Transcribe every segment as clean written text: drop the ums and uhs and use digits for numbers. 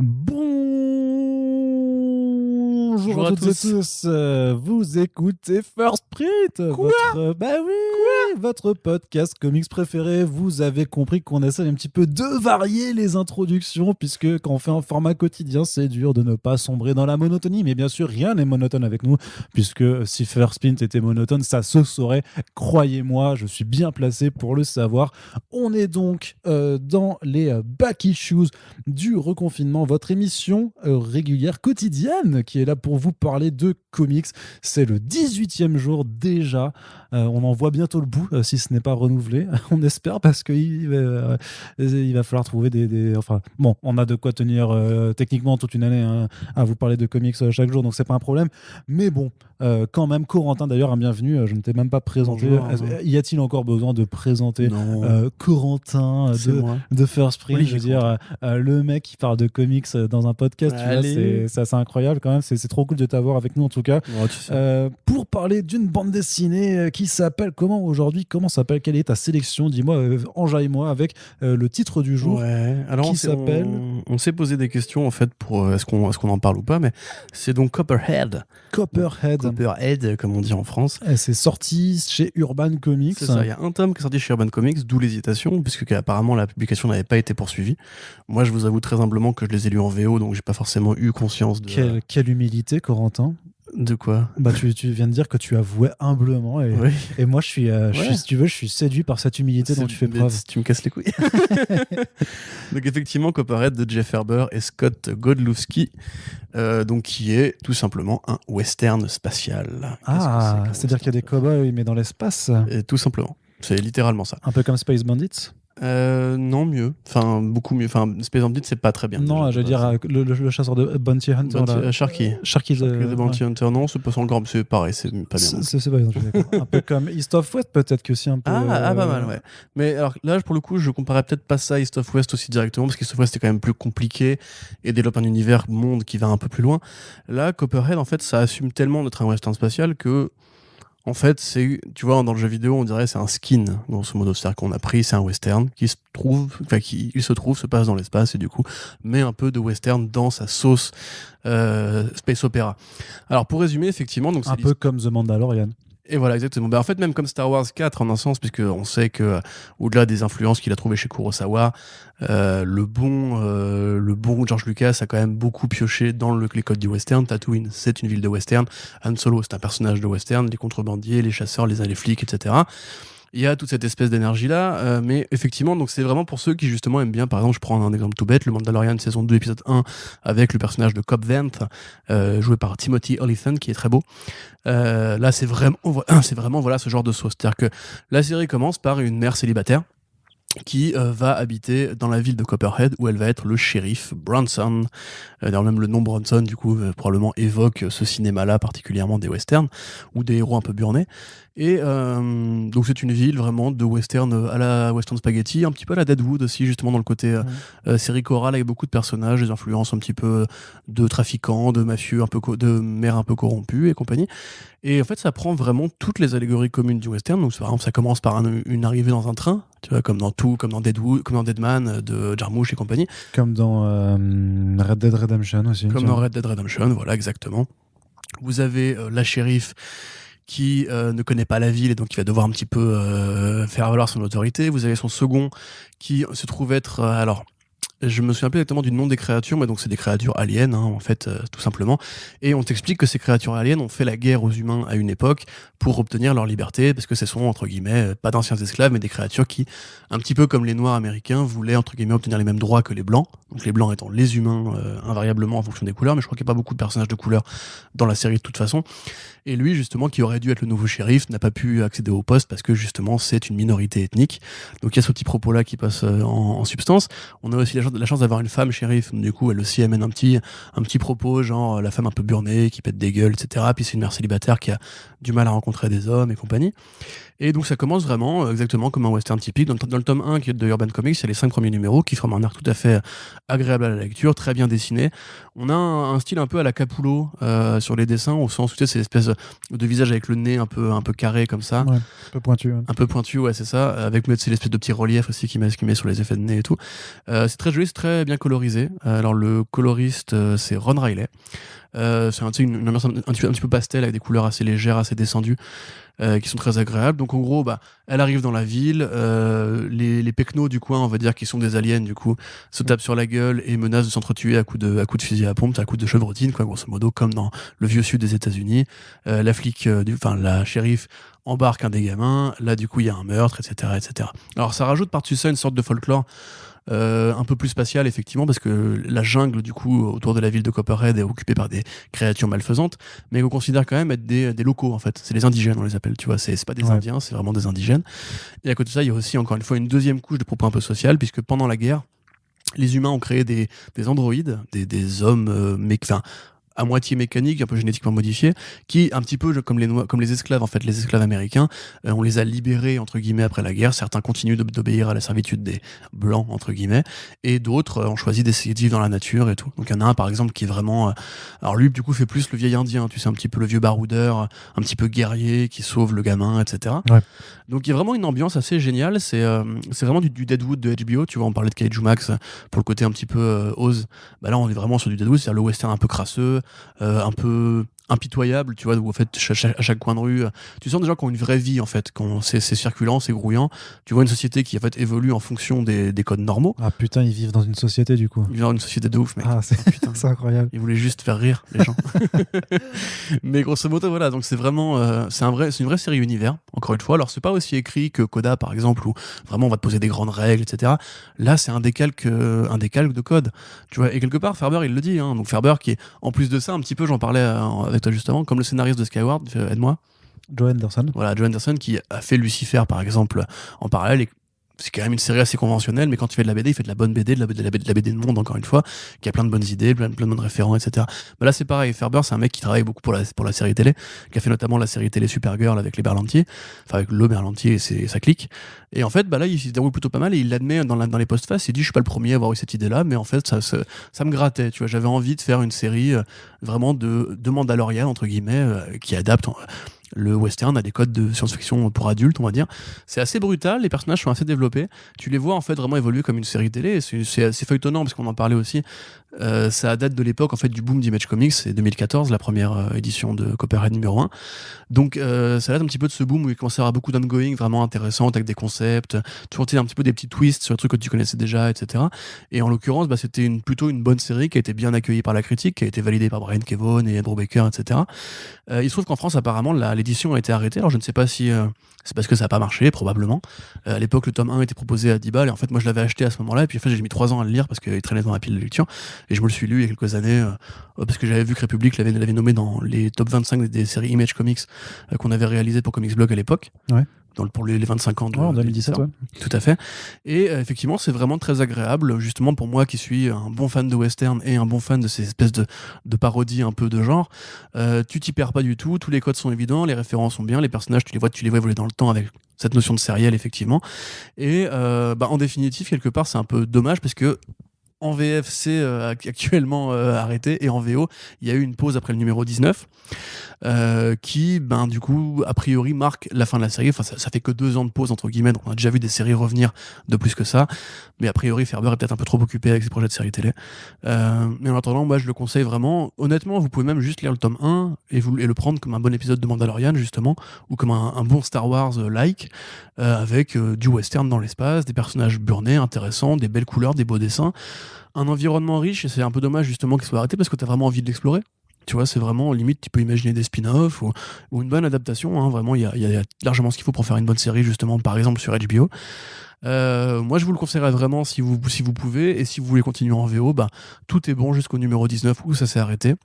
Bonjour à toutes et tous, vous écoutez First Print, votre podcast comics préféré. Vous avez compris qu'on essaie un petit peu de varier les introductions, puisque quand on fait un format quotidien, c'est dur de ne pas sombrer dans la monotonie. Mais bien sûr, rien n'est monotone avec nous, puisque si First Print était monotone, ça se saurait. Croyez-moi, je suis bien placé pour le savoir. On est donc dans les back issues du reconfinement, votre émission régulière quotidienne qui est là pour vous parler de comics. C'est le 18e jour déjà. On en voit bientôt le bout si ce n'est pas renouvelé. On espère parce qu'il va falloir trouver Enfin, bon, on a de quoi tenir techniquement toute une année à vous parler de comics chaque jour, donc c'est pas un problème. Mais bon, quand même, Corentin d'ailleurs, un bienvenue. Je ne t'ai même pas présenté. Y a-t-il encore besoin de présenter Corentin de First Print? Je veux dire, le mec qui parle de comics dans un podcast, tu vois, c'est assez incroyable quand même. C'est trop cool de t'avoir avec nous en tout cas. Ouais, tu sais. Pour parler d'une bande dessinée qui s'appelle comment aujourd'hui? Comment s'appelle? Quelle est ta sélection? Dis-moi, enjaille-moi avec le titre du jour. Ouais. Alors qui s'appelle on s'est posé des questions en fait pour est-ce qu'on en parle ou pas, mais c'est donc Copperhead, comme on dit en France. Et c'est sorti chez Urban Comics. C'est ça, il y a un tome qui est sorti chez Urban Comics, d'où l'hésitation, puisque apparemment la publication n'avait pas été poursuivie. Moi, je vous avoue très humblement que je les ai lus en VO, donc j'ai pas forcément eu conscience de... Quelle humilité, Corentin. De quoi? Bah tu viens de dire que tu avouais humblement et, Oui. et moi je suis, si tu veux, je suis séduit par cette humilité dont tu fais preuve. Tu me casses les couilles. Donc effectivement, Copperhead de Jeff Herber et Scott Godlewski, donc qui est tout simplement un western spatial. C'est-à-dire qu'il y a des cow-boys mais dans l'espace. Et tout simplement, c'est littéralement ça. Un peu comme Space Bandits. Non, mieux. Enfin, beaucoup mieux. Enfin, Space Bandit, c'est pas très bien. Non, déjà, je veux dire, le chasseur de Bounty Hunter. Sharky The Bounty Hunter, non, c'est pas sans grand, c'est pareil, c'est pas bien. C'est pas exemple, un peu comme East of West, peut-être que si un peu. Pas mal, ouais. Mais alors là, pour le coup, je comparais peut-être pas ça à East of West aussi directement, parce qu'East of West est quand même plus compliqué et développe un univers monde qui va un peu plus loin. Là, Copperhead, en fait, ça assume tellement d'être un western spatial que. En fait, tu vois, dans le jeu vidéo, on dirait c'est un skin, grosso modo. C'est-à-dire qu'on a pris, c'est un western qui se passe dans l'espace et du coup, met un peu de western dans sa sauce space opéra. Alors, pour résumer, effectivement, donc un peu comme The Mandalorian. Et voilà, exactement. En fait, même comme Star Wars 4, en un sens, puisque on sait que, au-delà des influences qu'il a trouvées chez Kurosawa, le bon George Lucas a quand même beaucoup pioché dans les codes du western. Tatooine, c'est une ville de western. Han Solo, c'est un personnage de western. Les contrebandiers, les chasseurs, les flics, etc. Il y a toute cette espèce d'énergie-là, mais effectivement, donc c'est vraiment pour ceux qui justement aiment bien, par exemple, je prends un exemple tout bête, le Mandalorian saison 2, épisode 1, avec le personnage de Cobb Vanth, joué par Timothy Olyphant, qui est très beau. Là, c'est vraiment voilà, ce genre de sauce. C'est-à-dire que la série commence par une mère célibataire qui va habiter dans la ville de Copperhead où elle va être le shérif Bronson. D'ailleurs même le nom Bronson du coup probablement évoque ce cinéma-là particulièrement des westerns ou des héros un peu burnés. Et donc c'est une ville vraiment de western à la western spaghetti, un petit peu à la Deadwood aussi justement dans le côté série chorale avec beaucoup de personnages, des influences un petit peu de trafiquants, de mafieux, de mères un peu corrompus et compagnie. Et en fait ça prend vraiment toutes les allégories communes du western. Donc par exemple ça commence par une arrivée dans un train, tu vois, comme dans Deadwood, comme dans Deadman de Jarmusch et compagnie. Comme dans Red Dead Redemption aussi. Comme dans Red Dead Redemption, voilà exactement. Vous avez la shérif qui ne connaît pas la ville et donc qui va devoir un petit peu faire valoir son autorité. Vous avez son second qui se trouve être... je me souviens plus exactement du nom des créatures, mais donc c'est des créatures aliens, en fait, tout simplement. Et on t'explique que ces créatures aliens ont fait la guerre aux humains à une époque pour obtenir leur liberté, parce que ce sont, entre guillemets, pas d'anciens esclaves, mais des créatures qui, un petit peu comme les Noirs américains, voulaient, entre guillemets, obtenir les mêmes droits que les Blancs. Donc les Blancs étant les humains, invariablement en fonction des couleurs, mais je crois qu'il n'y a pas beaucoup de personnages de couleur dans la série de toute façon. Et lui, justement, qui aurait dû être le nouveau shérif, n'a pas pu accéder au poste parce que, justement, c'est une minorité ethnique. Donc il y a ce petit propos-là qui passe en substance. On a aussi la chance d'avoir une femme shérif, du coup elle aussi amène un petit propos, genre la femme un peu burnée, qui pète des gueules, etc. Puis c'est une mère célibataire qui a du mal à rencontrer des hommes et compagnie. Et donc ça commence vraiment exactement comme un western typique. Dans le tome 1 qui est de Urban Comics, il y a les 5 premiers numéros qui forment un arc tout à fait agréable à la lecture, très bien dessiné. On a un style un peu à la Capullo sur les dessins, au sens où c'est l'espèce de visage avec le nez un peu carré comme ça. Ouais, un peu pointu. Ouais. Un peu pointu, ouais, c'est ça. Avec c'est l'espèce de petit relief aussi qu'il met sur les effets de nez et tout. C'est très joli, c'est très bien colorisé. Alors le coloriste, c'est Ron Riley. C'est une ambiance un petit peu pastel avec des couleurs assez légères, assez descendues, qui sont très agréables. Donc en gros, elle arrive dans la ville, les pecnos du coin, on va dire, qui sont des aliens du coup, se tapent sur la gueule et menacent de s'entretuer à coups de fusil à pompe, à coups de chevrotine, quoi, grosso modo, comme dans le vieux sud des États-Unis. La shérif embarque un des gamins, là du coup il y a un meurtre, etc., etc. Alors ça rajoute par-dessus ça une sorte de folklore un peu plus spatial effectivement, parce que la jungle du coup autour de la ville de Copperhead est occupée par des créatures malfaisantes, mais qu'on considère quand même être des locaux en fait. C'est les indigènes, on les appelle, tu vois, c'est pas des Indiens, c'est vraiment des indigènes. Et à côté de ça, il y a aussi encore une fois une deuxième couche de propos un peu social, puisque pendant la guerre, les humains ont créé des androïdes, des hommes à moitié mécaniques, un peu génétiquement modifiés, qui, un petit peu comme les esclaves, en fait, les esclaves américains, on les a libérés, entre guillemets, après la guerre. Certains continuent d'obéir à la servitude des blancs, entre guillemets, et d'autres ont choisi d'essayer de vivre dans la nature et tout. Donc il y en a un, par exemple, qui est vraiment... alors lui, du coup, fait plus le vieil indien, tu sais, un petit peu le vieux baroudeur, un petit peu guerrier, qui sauve le gamin, etc. Ouais. Donc il y a vraiment une ambiance assez géniale. C'est vraiment du Deadwood de HBO, tu vois, on parlait de Kaiju Max pour le côté un petit peu Oz. Là, on est vraiment sur du Deadwood, c'est-à-dire le western un peu crasseux, un peu impitoyable, tu vois, où en fait à chaque coin de rue tu sens des gens qui ont une vraie vie en fait, c'est circulant, c'est grouillant, tu vois une société qui en fait évolue en fonction des codes normaux. Ah putain, ils vivent dans une société du coup. Ils vivent dans une société de ouf, mec. Ah, putain. C'est incroyable. Ils voulaient juste faire rire les gens. Mais grosso modo, voilà, donc c'est vraiment c'est une vraie série univers, encore une fois. Alors c'est pas aussi écrit que Coda par exemple, où vraiment on va te poser des grandes règles, etc. Là c'est un décalque de code, tu vois. Et quelque part Ferber il le dit, hein. Donc Ferber qui est en plus de ça un petit peu, j'en parlais avec toi justement, comme le scénariste de Skyward, aide-moi. Joe Anderson. Voilà, Joe Anderson qui a fait Lucifer par exemple en parallèle, et c'est quand même une série assez conventionnelle, mais quand il fait de la BD, il fait de la bonne BD, de la BD de monde, encore une fois, qui a plein de bonnes idées, plein de bonnes références, etc. Mais là, c'est pareil. Ferber, c'est un mec qui travaille beaucoup pour la série télé, qui a fait notamment la série télé Supergirl avec les Berlanti, enfin avec le Berlanti et sa clique. Et en fait, là, il se déroule plutôt pas mal et il l'admet dans les post-faces. Il dit, je suis pas le premier à avoir eu cette idée-là, mais en fait, ça me grattait. Tu vois, j'avais envie de faire une série vraiment de Mandalorian, entre guillemets, qui adapte le western a des codes de science-fiction pour adultes, on va dire. C'est assez brutal, les personnages sont assez développés. Tu les vois en fait vraiment évoluer comme une série télé. Et c'est assez feuilletonnant parce qu'on en parlait aussi. Ça date de l'époque en fait du boom d'Image Comics, c'est 2014, la première édition de Copperhead numéro 1. Donc ça date un petit peu de ce boom où il commençait à avoir beaucoup d'ongoing vraiment intéressantes avec des concepts, toujours un petit peu des petits twists sur des trucs que tu connaissais déjà, etc. Et en l'occurrence, c'était plutôt une bonne série qui a été bien accueillie par la critique, qui a été validée par Brian Kevon et Andrew Baker, etc. Il se trouve qu'en France, apparemment, l'édition a été arrêtée. Alors je ne sais pas si c'est parce que ça n'a pas marché, probablement. À l'époque, le tome 1 était proposé à 10 balles, et en fait, moi je l'avais acheté à ce moment-là, et puis en fait, j'ai mis 3 ans à le lire parce qu'il traînait dans la pile de lecture, et je me le suis lu il y a quelques années, parce que j'avais vu que République l'avait nommé dans les top 25 des séries Image Comics qu'on avait réalisées pour Comics Blog à l'époque. Ouais. Pour les 25 ans de en 2017, ouais. Tout à fait. Et effectivement, c'est vraiment très agréable, justement pour moi qui suis un bon fan de western et un bon fan de ces espèces de parodies un peu de genre. Tu t'y perds pas du tout, tous les codes sont évidents, les références sont bien, les personnages, tu les vois évoluer dans le temps avec cette notion de sériel, effectivement. Et en définitive, quelque part, c'est un peu dommage parce que en VF, c'est actuellement arrêté, et en VO, il y a eu une pause après le numéro 19 qui, du coup, a priori, marque la fin de la série. Enfin, ça fait que 2 ans de pause, entre guillemets, donc on a déjà vu des séries revenir de plus que ça. Mais a priori, Ferber est peut-être un peu trop occupé avec ses projets de séries télé. Mais en attendant, moi, je le conseille vraiment. Honnêtement, vous pouvez même juste lire le tome 1 et le prendre comme un bon épisode de Mandalorian, justement, ou comme un bon Star Wars-like, avec du western dans l'espace, des personnages burnés, intéressants, des belles couleurs, des beaux dessins, un environnement riche, et c'est un peu dommage justement qu'il soit arrêté parce que t'as vraiment envie de l'explorer. Tu vois, c'est vraiment, limite, tu peux imaginer des spin-offs ou une bonne adaptation, hein. Vraiment, il y a largement ce qu'il faut pour faire une bonne série, justement, par exemple sur HBO. Moi, je vous le conseillerais vraiment si vous pouvez, et si vous voulez continuer en VO, bah, tout est bon jusqu'au numéro 19 où ça s'est arrêté.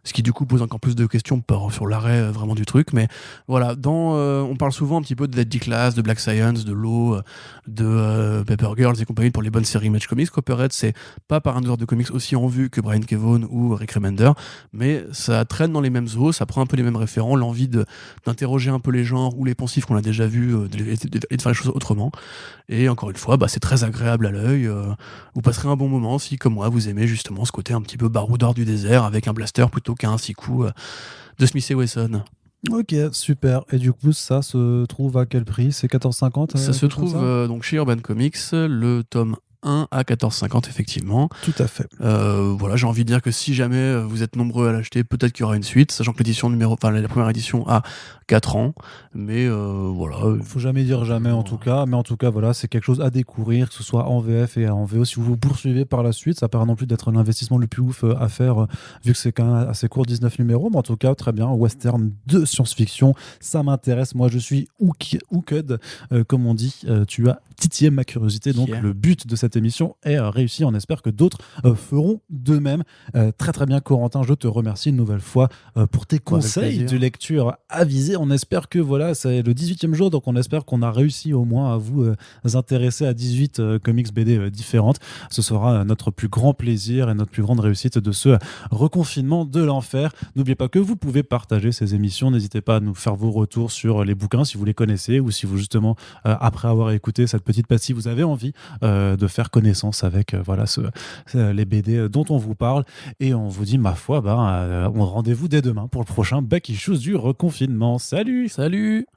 Ce qui, du coup, pose encore plus de questions sur l'arrêt vraiment du truc. Mais voilà, on parle souvent un petit peu de Deadly Class, de Black Science, de Law, de Paper Girls et compagnie pour les bonnes séries Image Comics. Copperhead, c'est pas par un auteur de comics aussi en vue que Brian Kevough ou Rick Remender, mais ça traîne dans les mêmes eaux, ça prend un peu les mêmes référents, l'envie d'interroger un peu les genres ou les poncifs qu'on a déjà vus et de faire les choses autrement. Et encore une fois, bah, c'est très agréable à l'œil. Vous passerez un bon moment si, comme moi, vous aimez justement ce côté un petit peu baroudeur du désert avec un blaster plutôt qu'un 6 coups de Smith et Wesson. Ok, super. Et du coup, ça se trouve à quel prix? C'est 14,50 Ça se trouve donc chez Urban Comics, le tome 1 à 14,50 effectivement. Tout à fait. Voilà, j'ai envie de dire que si jamais vous êtes nombreux à l'acheter, peut-être qu'il y aura une suite, sachant que la première édition a 4 ans, mais voilà. Faut jamais dire jamais en tout cas, mais en tout cas voilà, c'est quelque chose à découvrir, que ce soit en VF et en VO. Si vous vous poursuivez par la suite, ça paraît non plus d'être l'investissement le plus ouf à faire, vu que c'est quand même assez court, 19 numéros, mais en tout cas très bien, western de science-fiction, ça m'intéresse. Moi je suis hooked, comme on dit. Tu as titillé ma curiosité, donc le but de cette émission est réussi. On espère que d'autres feront de même. Très très bien, Corentin, je te remercie une nouvelle fois pour tes conseils de lecture avisés. On espère que voilà, c'est le 18e jour, donc on espère qu'on a réussi au moins à vous intéresser à 18 comics BD différentes. Ce sera notre plus grand plaisir et notre plus grande réussite de ce reconfinement de l'enfer. N'oubliez pas que vous pouvez partager ces émissions. N'hésitez pas à nous faire vos retours sur les bouquins si vous les connaissez, ou si vous justement, après avoir écouté cette petite pastille, vous avez envie de faire connaissance avec les BD dont on vous parle. Et on vous dit, ma foi, on rendez-vous dès demain pour le prochain Back Issues du reconfinement. Salut! Salut!